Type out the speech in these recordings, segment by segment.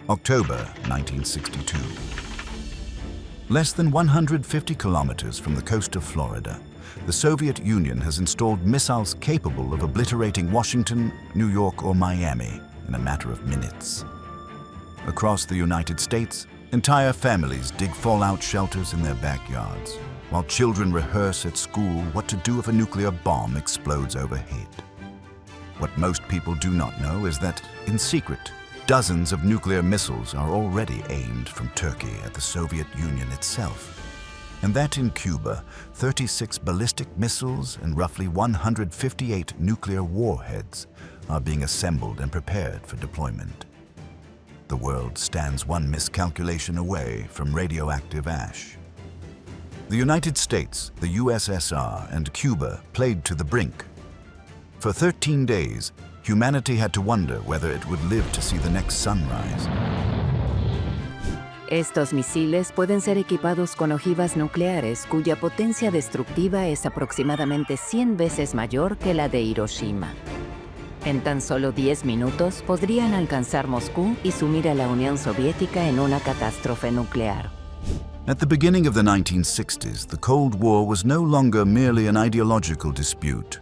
October 1962. Less than 150 kilometers from the coast of Florida, the Soviet Union has installed missiles capable of obliterating Washington, New York, or Miami in a matter of minutes. Across the United States, entire families dig fallout shelters in their backyards, while children rehearse at school what to do if a nuclear bomb explodes overhead. What most people do not know is that, in secret, dozens of nuclear missiles are already aimed from Turkey at the Soviet Union itself. And that in Cuba, 36 ballistic missiles and roughly 158 nuclear warheads are being assembled and prepared for deployment. The world stands one miscalculation away from radioactive ash. The United States, the USSR, and Cuba played to the brink. For 13 days, humanity had to wonder whether it would live to see the next sunrise. Estos misiles pueden ser equipados con ojivas nucleares cuya potencia destructiva es aproximadamente 100 veces mayor que la de Hiroshima. En tan solo 10 minutos podrían alcanzar Moscú y sumir a la Unión Soviética en una catástrofe nuclear. At the beginning of the 1960s, the Cold War was no longer merely an ideological dispute.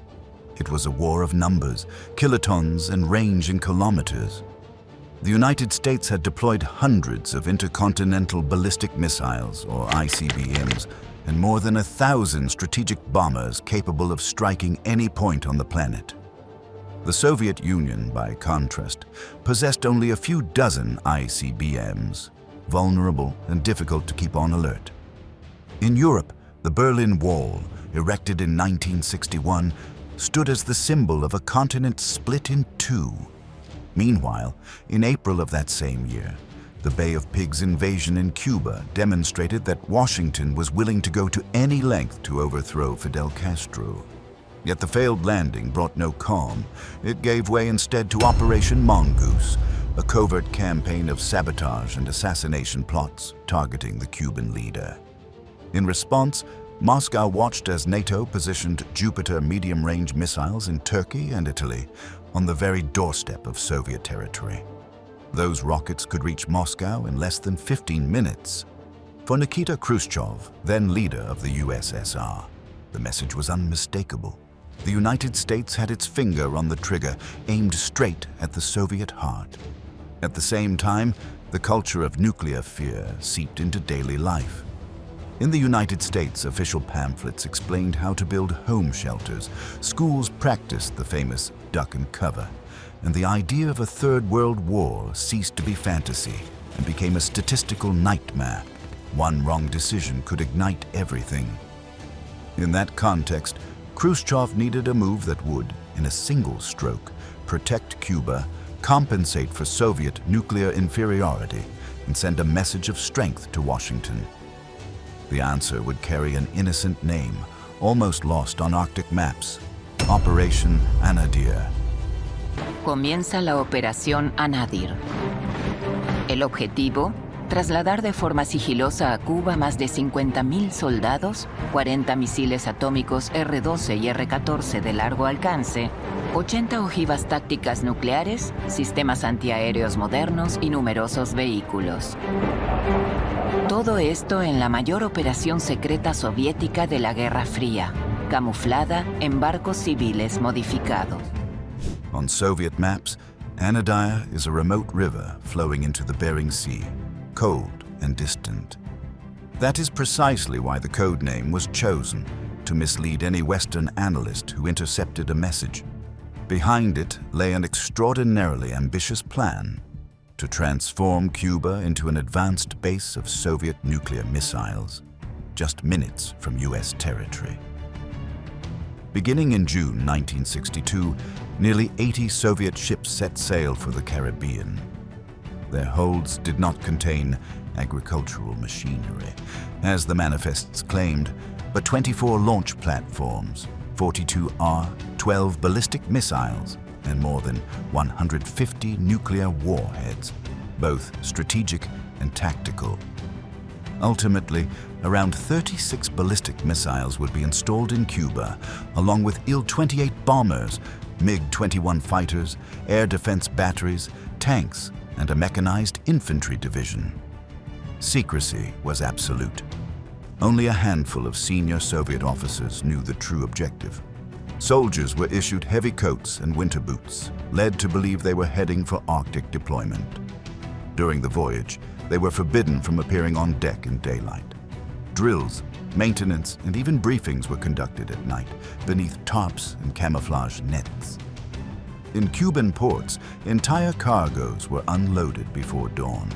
It was a war of numbers, kilotons, and range in kilometers. The United States had deployed hundreds of intercontinental ballistic missiles, or ICBMs, and more than 1,000 strategic bombers capable of striking any point on the planet. The Soviet Union, by contrast, possessed only a few dozen ICBMs, vulnerable and difficult to keep on alert. In Europe, the Berlin Wall, erected in 1961, stood as the symbol of a continent split in two. Meanwhile, in April of that same year, the Bay of Pigs invasion in Cuba demonstrated that Washington was willing to go to any length to overthrow Fidel Castro. Yet the failed landing brought no calm. It gave way instead to Operation Mongoose, a covert campaign of sabotage and assassination plots targeting the Cuban leader. In response, Moscow watched as NATO positioned Jupiter medium-range missiles in Turkey and Italy on the very doorstep of Soviet territory. Those rockets could reach Moscow in less than 15 minutes. For Nikita Khrushchev, then leader of the USSR, the message was unmistakable. The United States had its finger on the trigger, aimed straight at the Soviet heart. At the same time, the culture of nuclear fear seeped into daily life. In the United States, official pamphlets explained how to build home shelters, schools practiced the famous duck and cover, and the idea of a Third World War ceased to be fantasy and became a statistical nightmare. One wrong decision could ignite everything. In that context, Khrushchev needed a move that would, in a single stroke, protect Cuba, compensate for Soviet nuclear inferiority, and send a message of strength to Washington. The answer would carry an innocent name, almost lost on Arctic maps: Operation Anadir. Comienza la Operación Anadir. El objetivo: trasladar de forma sigilosa a Cuba más de 50.000 soldados, 40 misiles atómicos R-12 y R-14 de largo alcance, 80 ojivas tácticas nucleares, sistemas antiaéreos modernos y numerosos vehículos. Todo esto en la mayor operación secreta soviética de la Guerra Fría, camuflada en barcos civiles modificados. On Soviet maps, Anadir is a remote river flowing into the Bering Sea, cold and distant. That is precisely why the code name was chosen, to mislead any Western analyst who intercepted a message. Behind it lay an extraordinarily ambitious plan to transform Cuba into an advanced base of Soviet nuclear missiles, just minutes from US territory. Beginning in June 1962, nearly 80 Soviet ships set sail for the Caribbean. Their holds did not contain agricultural machinery, as the manifests claimed, but 24 launch platforms, 42 R-12 ballistic missiles, and more than 150 nuclear warheads, both strategic and tactical. Ultimately, around 36 ballistic missiles would be installed in Cuba, along with Il-28 bombers, MiG-21 fighters, air defense batteries, tanks, and a mechanized infantry division. Secrecy was absolute. Only a handful of senior Soviet officers knew the true objective. Soldiers were issued heavy coats and winter boots, led to believe they were heading for Arctic deployment. During the voyage, they were forbidden from appearing on deck in daylight. Drills, maintenance, and even briefings were conducted at night, beneath tarps and camouflage nets. In Cuban ports, entire cargoes were unloaded before dawn.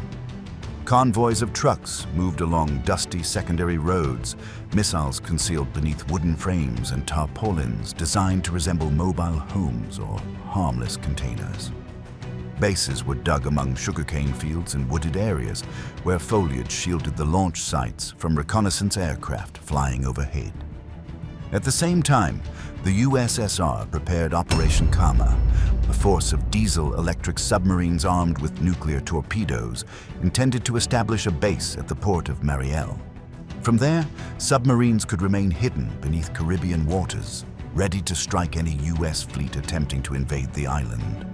Convoys of trucks moved along dusty secondary roads, missiles concealed beneath wooden frames and tarpaulins designed to resemble mobile homes or harmless containers. Bases were dug among sugarcane fields and wooded areas where foliage shielded the launch sites from reconnaissance aircraft flying overhead. At the same time, the USSR prepared Operation Kama, a force of diesel-electric submarines armed with nuclear torpedoes intended to establish a base at the port of Mariel. From there, submarines could remain hidden beneath Caribbean waters, ready to strike any US fleet attempting to invade the island.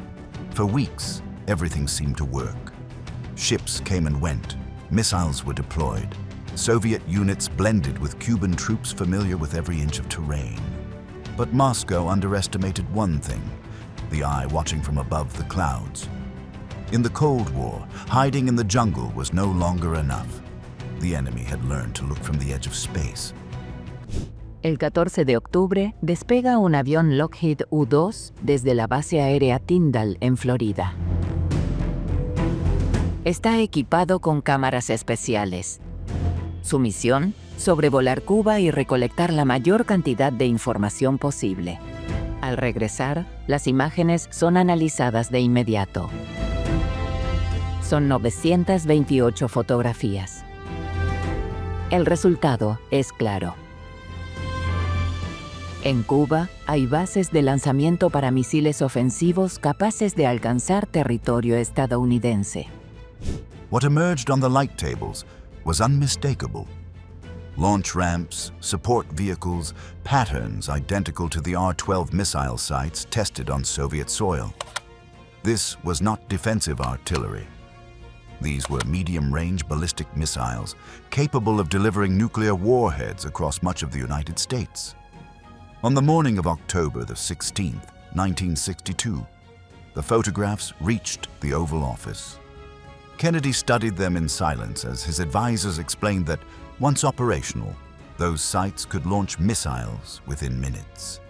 For weeks, everything seemed to work. Ships came and went, missiles were deployed. Soviet units blended with Cuban troops familiar with every inch of terrain. But Moscow underestimated one thing: the eye watching from above the clouds. In the Cold War, hiding in the jungle was no longer enough. The enemy had learned to look from the edge of space. El 14 de octubre despega un avión Lockheed U-2 desde la base aérea Tyndall en Florida. Está equipado con cámaras especiales. Su misión: sobrevolar Cuba y recolectar la mayor cantidad de información posible. Al regresar, las imágenes son analizadas de inmediato. Son 928 fotografías. El resultado es claro. En Cuba hay bases de lanzamiento para misiles ofensivos capaces de alcanzar territorio estadounidense. What emerged on the light tables was unmistakable. Launch ramps, support vehicles, patterns identical to the R-12 missile sites tested on Soviet soil. This was not defensive artillery. These were medium-range ballistic missiles capable of delivering nuclear warheads across much of the United States. On the morning of October the 16th, 1962, the photographs reached the Oval Office. Kennedy studied them in silence as his advisors explained that, once operational, those sites could launch missiles within minutes.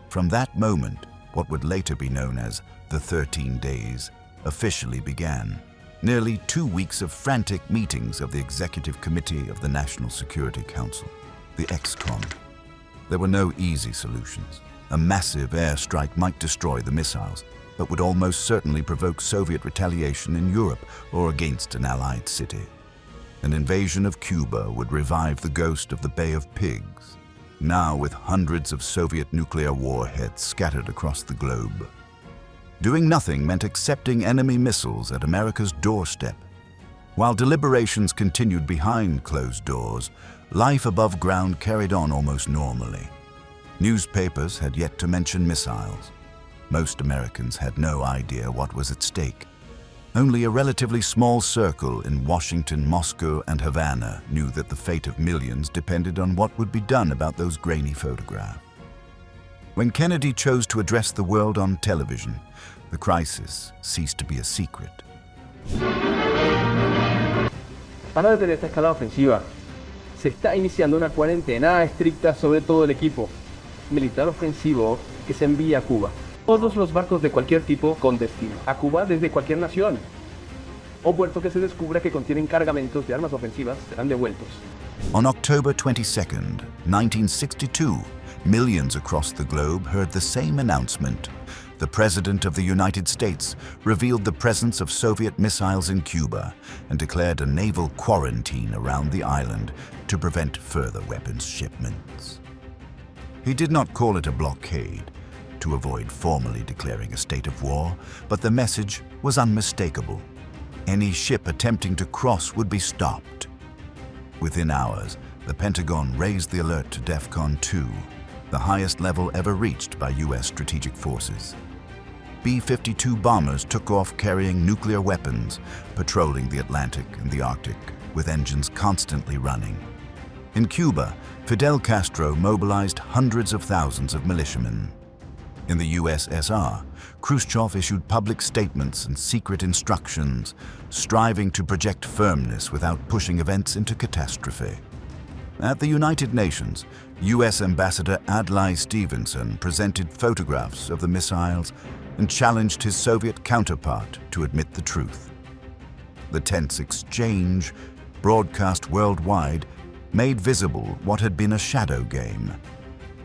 From that moment, what would later be known as the 13 days officially began. Nearly 2 weeks of frantic meetings of the Executive Committee of the National Security Council, the XCOM. There were no easy solutions. A massive airstrike might destroy the missiles, but would almost certainly provoke Soviet retaliation in Europe or against an Allied city. An invasion of Cuba would revive the ghost of the Bay of Pigs, now with hundreds of Soviet nuclear warheads scattered across the globe. Doing nothing meant accepting enemy missiles at America's doorstep. While deliberations continued behind closed doors, life above ground carried on almost normally. Newspapers had yet to mention missiles. Most Americans had no idea what was at stake. Only a relatively small circle in Washington, Moscow, and Havana knew that the fate of millions depended on what would be done about those grainy photographs. When Kennedy chose to address the world on television, the crisis ceased to be a secret. Para detener esta escalada ofensiva, se está iniciando una cuarentena estricta sobre todo el equipo militar ofensivo que se envía a Cuba. Todos los barcos de cualquier tipo con destino a Cuba desde cualquier nación o puerto que se descubra que contienen cargamentos de armas ofensivas serán devueltos. On October 22nd, 1962, millions across the globe heard the same announcement. The President of the United States revealed the presence of Soviet missiles in Cuba and declared a naval quarantine around the island to prevent further weapons shipments. He did not call it a blockade, to avoid formally declaring a state of war, but the message was unmistakable. Any ship attempting to cross would be stopped. Within hours, the Pentagon raised the alert to DEFCON 2, the highest level ever reached by U.S. strategic forces. B-52 bombers took off carrying nuclear weapons, patrolling the Atlantic and the Arctic, with engines constantly running. In Cuba, Fidel Castro mobilized hundreds of thousands of militiamen. In the USSR, Khrushchev issued public statements and secret instructions, striving to project firmness without pushing events into catastrophe. At the United Nations, U.S. Ambassador Adlai Stevenson presented photographs of the missiles and challenged his Soviet counterpart to admit the truth. The tense exchange, broadcast worldwide, made visible what had been a shadow game.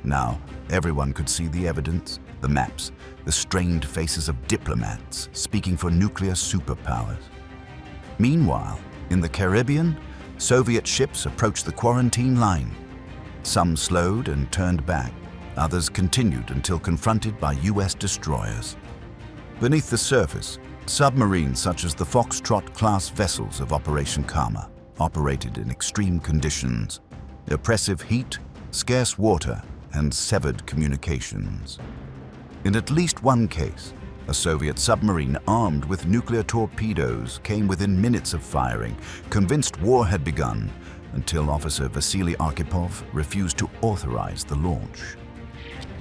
Now, everyone could see the evidence, the maps, the strained faces of diplomats speaking for nuclear superpowers. Meanwhile, in the Caribbean, Soviet ships approached the quarantine line. Some slowed and turned back. Others continued until confronted by U.S. destroyers. Beneath the surface, submarines such as the Foxtrot-class vessels of Operation Karma operated in extreme conditions: oppressive heat, scarce water, and severed communications. In at least one case, a Soviet submarine armed with nuclear torpedoes came within minutes of firing, convinced war had begun, until Officer Vasily Arkhipov refused to authorize the launch.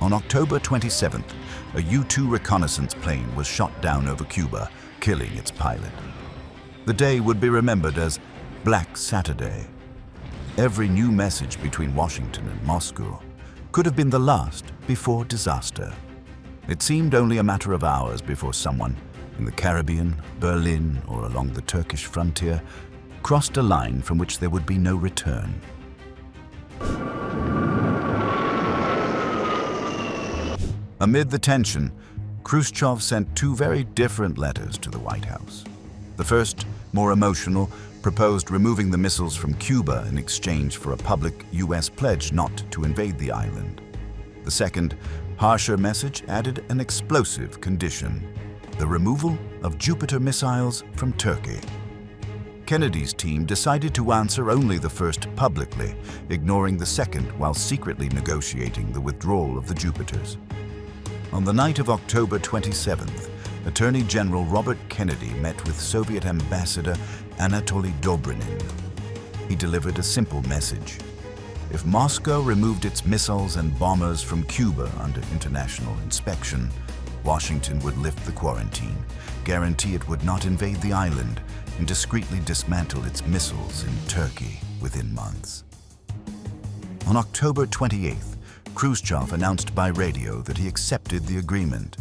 On October 27th, a U-2 reconnaissance plane was shot down over Cuba, killing its pilot. The day would be remembered as Black Saturday. Every new message between Washington and Moscow could have been the last before disaster. It seemed only a matter of hours before someone in the Caribbean, Berlin, or along the Turkish frontier crossed a line from which there would be no return. Amid the tension, Khrushchev sent two very different letters to the White House. The first, more emotional, proposed removing the missiles from Cuba in exchange for a public U.S. pledge not to invade the island. The second, harsher message added an explosive condition: the removal of Jupiter missiles from Turkey. Kennedy's team decided to answer only the first publicly, ignoring the second while secretly negotiating the withdrawal of the Jupiters. On the night of October 27th, Attorney General Robert Kennedy met with Soviet Ambassador Anatoly Dobrinin. He delivered a simple message: if Moscow removed its missiles and bombers from Cuba under international inspection, Washington would lift the quarantine, guarantee it would not invade the island, and discreetly dismantle its missiles in Turkey within months. On October 28th, Khrushchev announced by radio that he accepted the agreement.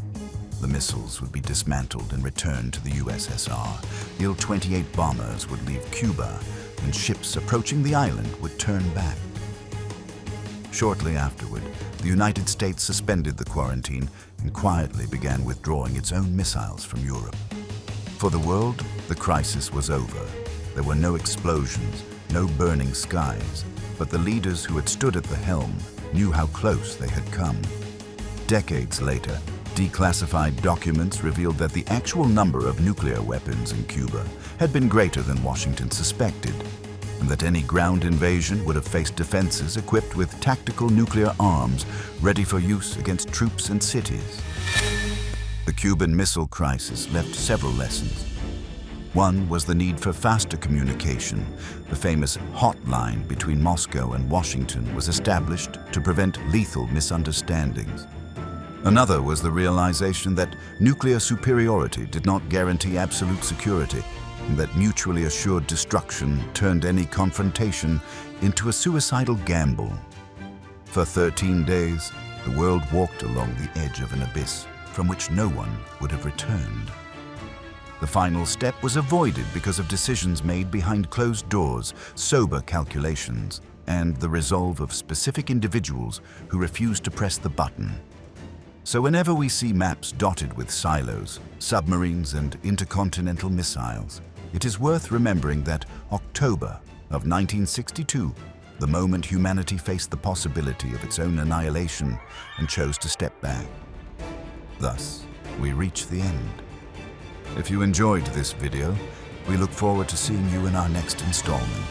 The missiles would be dismantled and returned to the USSR. Il-28 bombers would leave Cuba, and ships approaching the island would turn back. Shortly afterward, the United States suspended the quarantine and quietly began withdrawing its own missiles from Europe. For the world, the crisis was over. There were no explosions, no burning skies, but the leaders who had stood at the helm knew how close they had come. Decades later, declassified documents revealed that the actual number of nuclear weapons in Cuba had been greater than Washington suspected, and that any ground invasion would have faced defenses equipped with tactical nuclear arms ready for use against troops and cities. The Cuban Missile Crisis left several lessons. One was the need for faster communication. The famous hotline between Moscow and Washington was established to prevent lethal misunderstandings. Another was the realization that nuclear superiority did not guarantee absolute security, and that mutually assured destruction turned any confrontation into a suicidal gamble. For 13 days, the world walked along the edge of an abyss from which no one would have returned. The final step was avoided because of decisions made behind closed doors, sober calculations, and the resolve of specific individuals who refused to press the button. So whenever we see maps dotted with silos, submarines, and intercontinental missiles, it is worth remembering that October of 1962, the moment humanity faced the possibility of its own annihilation and chose to step back. Thus, we reach the end. If you enjoyed this video, we look forward to seeing you in our next installment.